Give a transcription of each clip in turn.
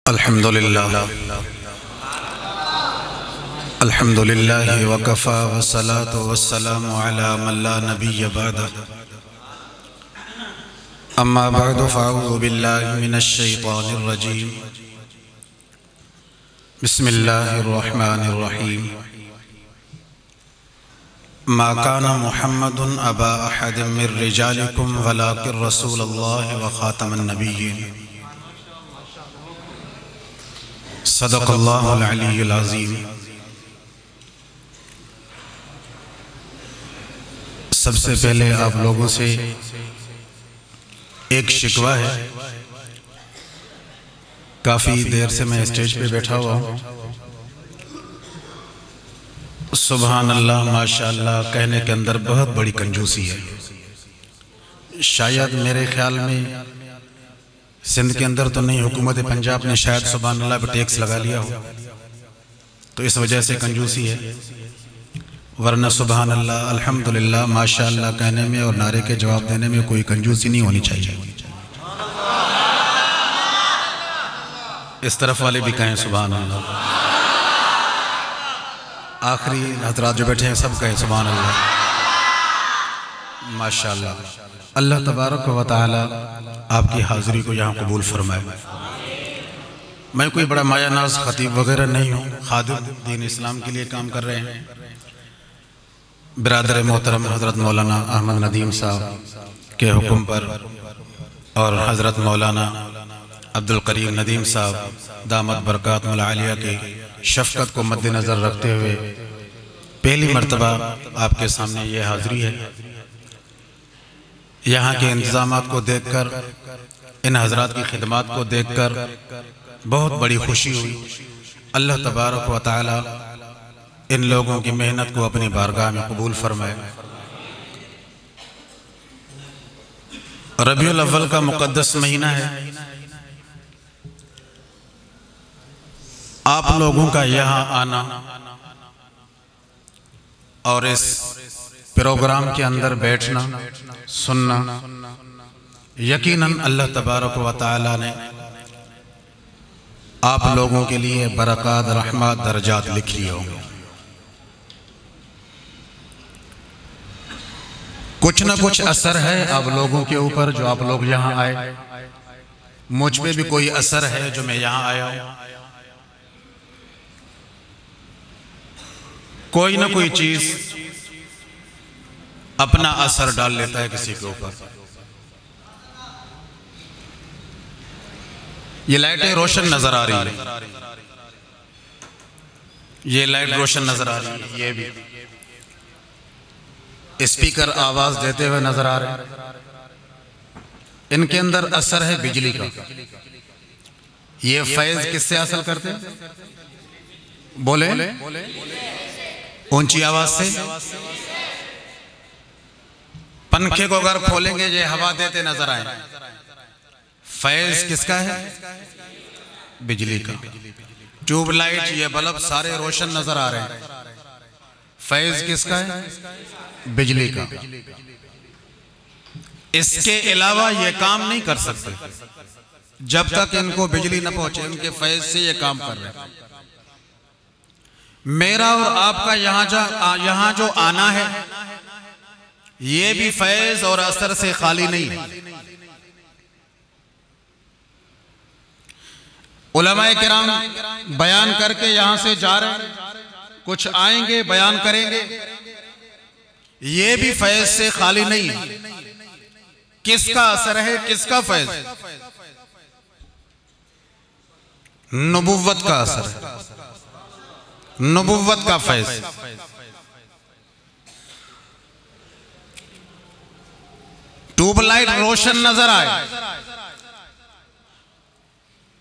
अल्हम्दुलिल्लाह वकफ़ा वस्सलातु वस्सलामु अला मन ला नबिय्य बअदह अम्मा बअदु फ़अऊज़ु बिल्लाहि मिनश शैतानिर रजीम बिस्मिल्लाहिर रहमानिर रहीम मा काना मुहम्मदुन अबा अहदिम मिर रिजालिकुम वलाकिन रसूलुल्लाहि व ख़ातमन नबिय्यीन सदक़ल्लाहुल अलीयुल अज़ीम। सबसे पहले आप लोगों से एक शिकवा है। काफ़ी देर से मैं स्टेज पे बैठा हुआ हूँ। सुभान अल्लाह माशाअल्लाह कहने के अंदर बहुत बड़ी कंजूसी है। शायद मेरे ख्याल में सिंध के अंदर तो नहीं, हुकूमत पंजाब ने शायद सुभान अल्लाह पे टैक्स लगा लिया हो, तो इस वजह से कंजूसी है। वरना सुभान अल्लाह अल्हम्दुलिल्लाह माशाअल्लाह कहने में और नारे के जवाब देने में कोई कंजूसी नहीं होनी चाहिए। इस तरफ वाले भी कहें सुभान अल्लाह, आखिरी हजरात जो बैठे हैं सब कहें सुभान अल्लाह माशाअल्लाह। अल्लाह तबारक व तआला आपकी हाज़िरी को यहाँ कबूल फरमाए। मैं कोई बड़ा माया नाज खतीब वगैरह नहीं हूँ, खादिम दीन इस्लाम के लिए काम कर रहे हैं। बिरादर मोहतरम हज़रत मौलाना अहमद नदीम साहब के हुक्म पर और हज़रत मौलाना अब्दुल करीम नदीम साहब दामत बरकातुहुल आलिया के शफ़क़त को मद्देनज़र रखते हुए पहली मर्तबा आपके सामने ये हाज़िरी है। यहाँ के इंतज़ामात को देखकर, इन हज़रात की खिदमत को देखकर बहुत बड़ी खुशी हुई। अल्लाह तबारक व तआला इन लोगों की मेहनत को अपनी बारगाह में कबूल फरमाए। रबीउल अव्वल का मुक़द्दस महीना है। आप लोगों का यहाँ आना और इस प्रोग्राम के अंदर बैठना सुनना, यकीनन अल्लाह तबारक व तआला ने आप लोगों के लिए बरक़ात, रहमत, दर्जात लिख लिए होंगे। कुछ न कुछ असर है आप लोगों के ऊपर जो आप लोग यहाँ आए। मुझ पे भी कोई असर है जो मैं यहाँ आया हूँ। कोई ना कोई चीज अपना असर डाल लेता है किसी के ऊपर। ये लाइटें रोशन नजर आ रही है, ये लाइट रोशन नजर आ रही है, ये भी स्पीकर आवाज देते हुए नजर आ रहे हैं। इनके अंदर असर है बिजली का। ये फैज किससे हासिल करते हैं? बोले ऊंची आवाज से। पंखे को अगर खोलेंगे ये हवा देते नजर आए। फैज किसका है? बिजली का। ट्यूबलाइट, ये बल्ब सारे रोशन नजर आ रहे हैं। फैज किसका है? बिजली का। इसके अलावा ये काम नहीं कर सकते जब तक इनको बिजली न पहुंचे। इनके फैज से ये काम कर रहे हैं। मेरा और आपका यहाँ जो आना है ये भी फैज और असर से खाली नहीं है। उलमाए किराम बयान करके यहां से जा रहे हैं, कुछ आएंगे बयान करेंगे, ये भी फैज से खाली नहीं है। किसका असर है, किसका फैज? नबुव्वत का असर है, नबुव्वत का फैज। ट्यूबलाइट रोशन नजर आए,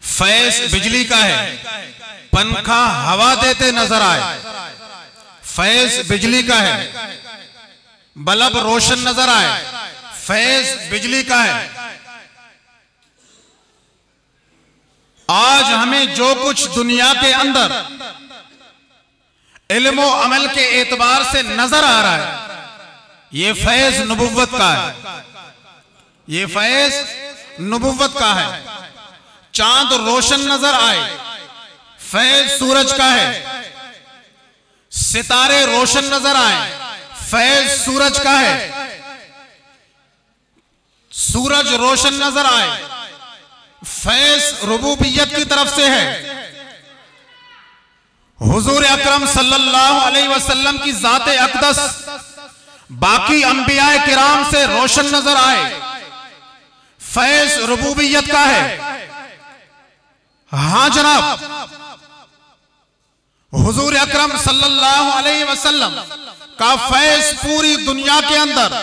फैज बिजली का है। पंखा हवा देते नजर आए, फैज बिजली का है। बल्ब रोशन नजर आए, फैज बिजली का है। आज हमें जो कुछ दुनिया के अंदर इल्म और अमल के एतबार से नजर आ रहा है ये फैज नबुव्वत का है, ये फैज नबुव्वत का है। चांद रोशन नजर आए, फैज सूरज का है। सितारे रोशन नजर आए, फैज सूरज का है। सूरज रोशन नजर आए, फैज रुबूबियत की तरफ से है। हुजूर अकरम सल्लल्लाहु अलैहि वसल्लम की जाते अक़दस बाकी अंबियाए किराम से रोशन नजर आए, फैज रुबूबियत का है। हां जनाब, हुजूर अकरम सल्लल्लाहु अलैहि वसल्लम का फैज पूरी दुनिया के अंदर,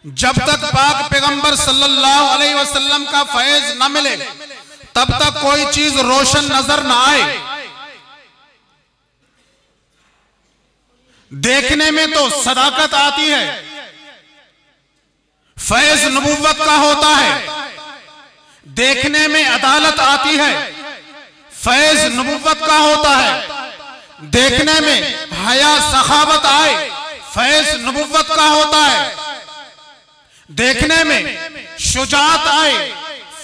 जब तक पाक पैगंबर सल्लल्लाहु अलैहि वसल्लम का फैज न मिले तब तक कोई चीज रोशन नजर न आए। देखने में तो सदाकत आती है, फैज नबुव्वत का होता है। देखने में अदालत आती है, फैज नबुव्वत का होता है। देखने में हया सखावत आए, फैज नबुव्वत का होता है। देखने में शुजात आए,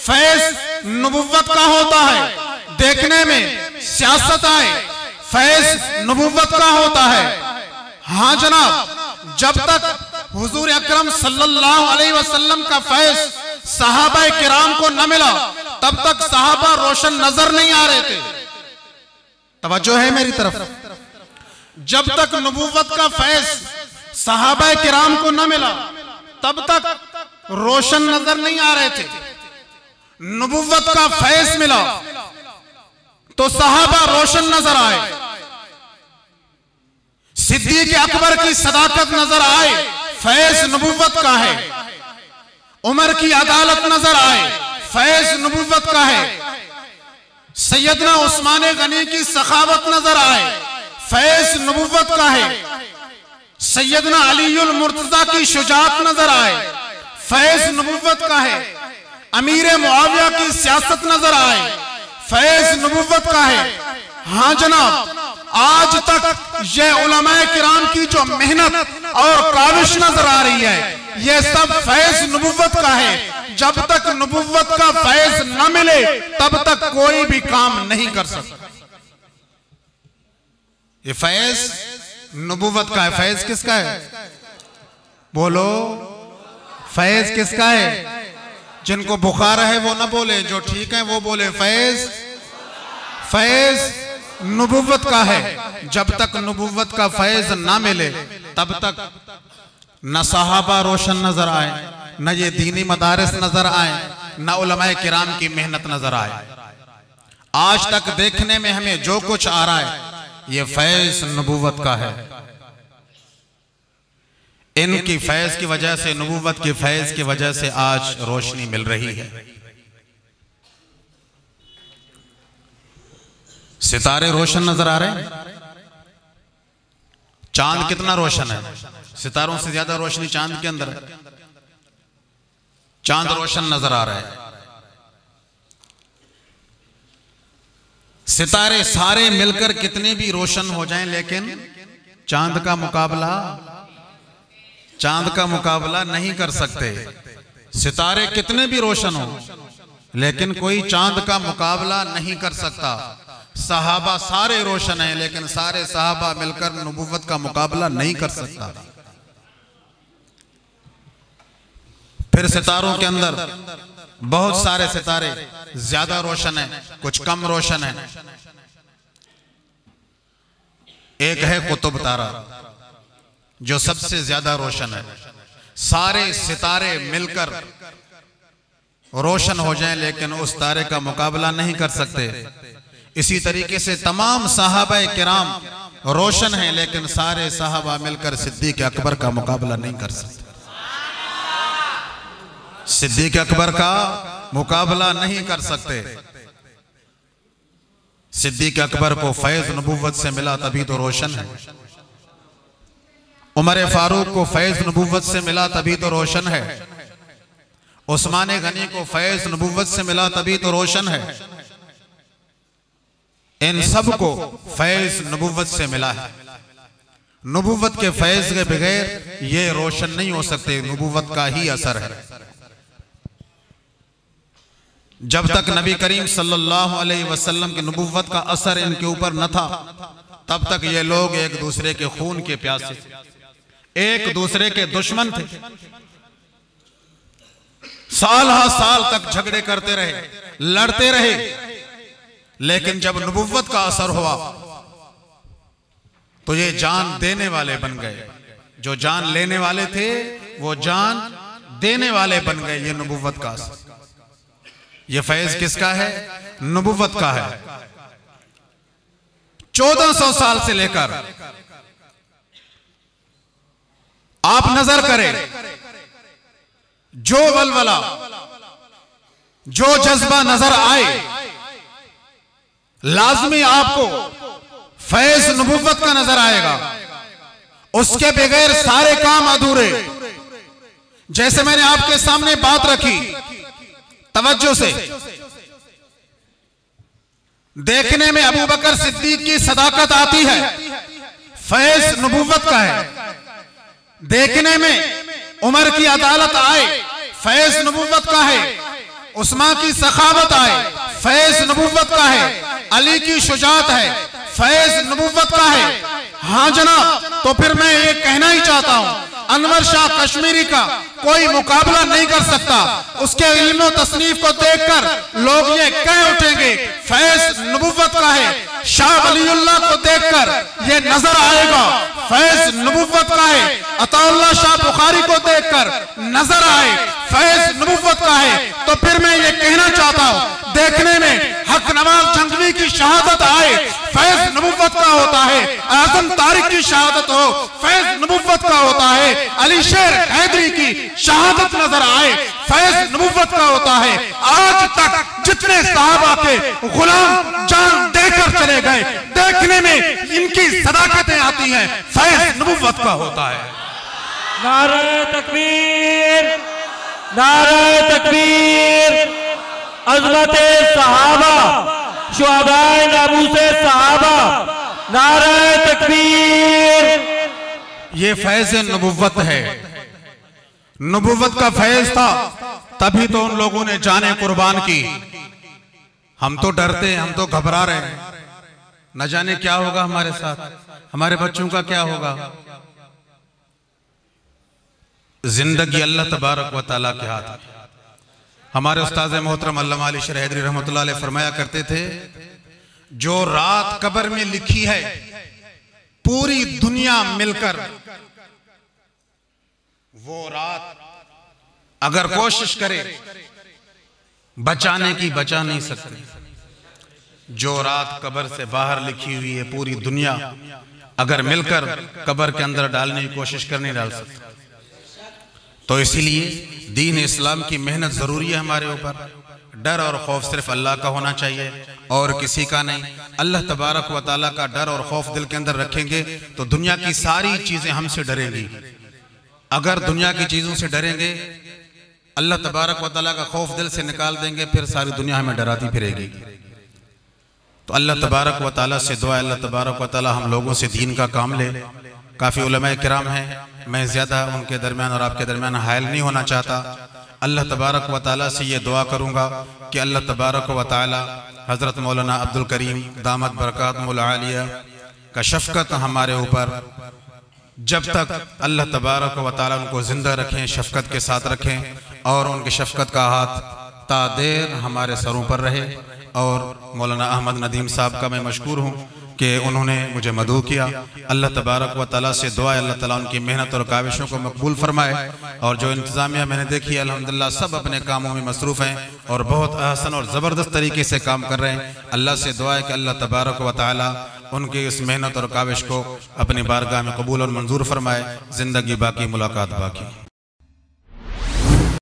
फैज नबुव्वत का होता है। देखने में सियासत आए, फैज नबुव्वत का होता है। हां जनाब, जब तक हुजूर अकरम सल्लल्लाहु अलैहि वसल्लम का फैज सहाबाए किराम को न मिला तब तक सहाबा रोशन नजर नहीं आ रहे थे। तवज्जो है मेरी तरफ। जब तक नबुव्वत का फैज सहाबाए किराम को न मिला तब तक रोशन नजर नहीं आ रहे थे। नबुव्वत का फैज मिला तो सहाबा रोशन नजर आए। सिद्दीक अकबर की सदाकत नजर आए, फैज नबुव्वत का है। उमर की अदालत नजर आए, फैज नबुव्वत का है। सैयदना उस्मान गनी की सखावत नजर आए, फैज नबुव्वत का है। सैयदना अलीउल मुर्तजा की शुजात नजर आए, फैज नबुव्वत का है। अमीर मुआविया की सियासत नजर आए, फैज नबुव्वत का है। हां जनाब, आज तक ये उलमाए किराम की जो मेहनत और काविश नजर आ रही है, ये सब फैज नबुव्वत का है। जब तक नबुव्वत का फैज न मिले तब तक कोई भी काम नहीं कर सकता। ये फैज नबुव्वत का है। फैज किसका है? बोलो, फैज किसका है? जिनको बुखार है वो ना बोले, जो ठीक है वो बोले। फैज नबुव्वत का है। जब तक नबुव्वत का फैज ना मिले तब तक न सहाबा रोशन नजर आए, न ये दीनी मदारिस नजर आए, न उलमाए किराम की मेहनत नजर आए। आज तक देखने में हमें जो कुछ आ रहा है ये फैज नबुव्वत का है। इनकी फैज की वजह से, नबुव्वत की फैज की वजह से आज रोशनी मिल रही है। सितारे रोशन नजर आ रहे हैं। चांद कितना रोशन है? सितारों से ज्यादा रोशनी चांद के अंदर है। चांद रोशन नजर आ रहा है। सितारे सारे मिलकर कितने भी रोशन हो जाएं, लेकिन चांद का मुकाबला नहीं कर सकते। सितारे कितने भी रोशन हो, लेकिन कोई चांद का मुकाबला नहीं कर सकता। सहाबा सारे रोशन हैं, लेकिन सारे सहाबा मिलकर नबुव्वत का मुकाबला नहीं कर सकता। फिर सितारों के अंदर बहुत सारे सितारे ज्यादा रोशन हैं, कुछ कम रोशन हैं। एक है कुतुब तारा जो सबसे ज्यादा रोशन है। सारे सितारे मिलकर रोशन हो जाएं, लेकिन उस तारे का मुकाबला नहीं कर सकते। इसी तरीके से तमाम सहाबा किराम रोशन हैं, लेकिन सारे सहाबा मिलकर सिद्दीक अकबर का मुकाबला नहीं कर सकते। सिद्दीक अकबर का मुकाबला नहीं कर सकते। सिद्दीक अकबर को फैज नबुव्वत से मिला तभी तो रोशन है। उमर फारूक को फैज नबुव्वत से मिला तभी तो रोशन है। उस्मान गनी को फैज नबुव्वत से मिला तभी तो रोशन है। इन सब को फैज नबुव्वत से मिला है। नबुव्वत के फैज के बगैर ये रोशन नहीं हो सकते। नबुव्वत का ही असर है। जब तक नबी करीम सल्लल्लाहु अलैहि वसल्लम की नबुव्वत का असर इनके ऊपर न था, तब तक ये लोग एक दूसरे के खून के प्यासे थे, एक दूसरे के दुश्मन थे। साल हा साल तक झगड़े करते रहे, लड़ते रहे। लेकिन जब नबुव्वत का असर हुआ तो ये जान देने वाले बन गए। जो जान लेने वाले थे वो जान देने वाले बन गए। ये नबुव्वत का असर, ये फैज किसका है? नबुव्वत का है। 1400 साल से लेकर आप नजर करें, जो वलवला, जो जज्बा नजर आए, लाजमी आपको फैज नबुव्वत का नजर आएगा। उसके बगैर सारे काम अधूरे। जैसे मैंने आपके सामने बात रखी, तवज्जो से देखने में अबू बकर सिद्दीक की सदाकत आती है, फैज नबुव्वत का है। देखने में उमर की अदालत आए, फैज नबुव्वत का है। उस्मान की सखावत आए, फैज नबुव्वत का है। अली की शुजात है, फैज नबुव्वत का है। हाँ जनाब, तो फिर मैं ये कहना ही चाहता हूं, अनवर शाह कश्मीरी का कोई मुकाबला नहीं कर सकता। उसके इल्म तसनीफ को देखकर लोग ये कह उठेंगे फैज नबुव्वत का है। शाह वलीउल्लाह को देखकर ये नजर आएगा फैज नबुव्वत का है। अताउल्लाह शाह बुखारी को देखकर नजर आए फैज नबुव्वत का है। तो फिर मैं ये कहना चाहता हूं, देखने में हक नवाज जंगवी की शहादत आए, फैज नबुव्वत का होता है। आजम तारिक की शहादत हो, फैज नबुव्वत का होता है। अली शेर हैदरी की शहादत नजर आए, फैज नबुव्वत का होता है। आज तक जितने सहाबा के गुलाम जान देकर चले गए, देखने में इनकी सदाकतें आती हैं, फैज नबुव्वत का होता है। नारे तकबीर, नारे तकबीर। अज़मते सहाबा, शुहदाए नामूसे सहाबा, नारे तकबीर। ये फैज नबुव्वत है। नबुव्वत का फैज था, तभी तो उन लोगों ने जाने कुर्बान की। हम तो डरते हैं, हम तो घबरा रहे हैं, न जाने क्या होगा हमारे साथ, हमारे बच्चों का क्या होगा। जिंदगी अल्लाह तबारक व तआला के हाथ में। हमारे उस्ताद मोहतरम अल्लामा अली शेर हैदरी रहमतुल्लाह अलैह फरमाया करते थे, जो रात कब्र में लिखी है पूरी दुनिया मिलकर वो रात अगर कोशिश करे बचाने की, बचा नहीं सकती। जो रात कब्र से बाहर लिखी हुई है पूरी दुनिया अगर मिलकर कब्र के अंदर डालने की कोशिश कर नहीं डाल सकती। तो इसीलिए दीन इस्लाम की मेहनत जरूरी है हमारे ऊपर। डर और खौफ सिर्फ अल्लाह का होना चाहिए और किसी का नहीं। अल्लाह तबारक व तआला का डर और खौफ दिल के अंदर रखेंगे तो दुनिया की सारी चीजें हमसे डरेंगी। अगर दुनिया की चीजों से डरेंगे, अल्लाह तबारक व तआला का खौफ दिल से निकाल देंगे, फिर सारी दुनिया हमें डराती फिरेगी। तो अल्लाह तबारक व तआला से दुआ, अल्लाह तबारक व तआला हम लोगों से दीन का काम ले। काफ़ी उलमाए किराम हैं, मैं ज़्यादा उनके दरमियान और आपके दरमियान हायल नहीं होना चाहता। अल्लाह तबारक व तआला से ये दुआ करूँगा कि अल्लाह तबारक व तआला हज़रत मौलाना अब्दुल करीम दामत बरकातुहुल आलिया का शफ़क़त हमारे ऊपर जब तक अल्लाह तबारक व तआला उनको ज़िंदा रखें, शफ़क़त के साथ रखें और उनकी शफ़क़त का हाथ तादेर हमारे सरों पर रहे। और मौलाना अहमद नदीम साहब का मैं मशकूर हूँ कि उन्होंने मुझे मदऊ किया। अल्लाह तबारक व तआला से दुआ है अल्लाह ताला उनकी मेहनत और काविशों को मकबूल फरमाए। और जो इंतज़ामिया मैंने देखी है अल्हम्दुलिल्लाह सब अपने कामों में मसरूफ़ हैं और बहुत अहसन और ज़बरदस्त तरीके से काम कर रहे हैं। अल्लाह से दुआ है कि अल्लाह तबारक व तआला उनकी इस मेहनत और काविश को अपनी बारगाह में कबूल और मंजूर फरमाए। ज़िंदगी बाकी, मुलाकात बाकी।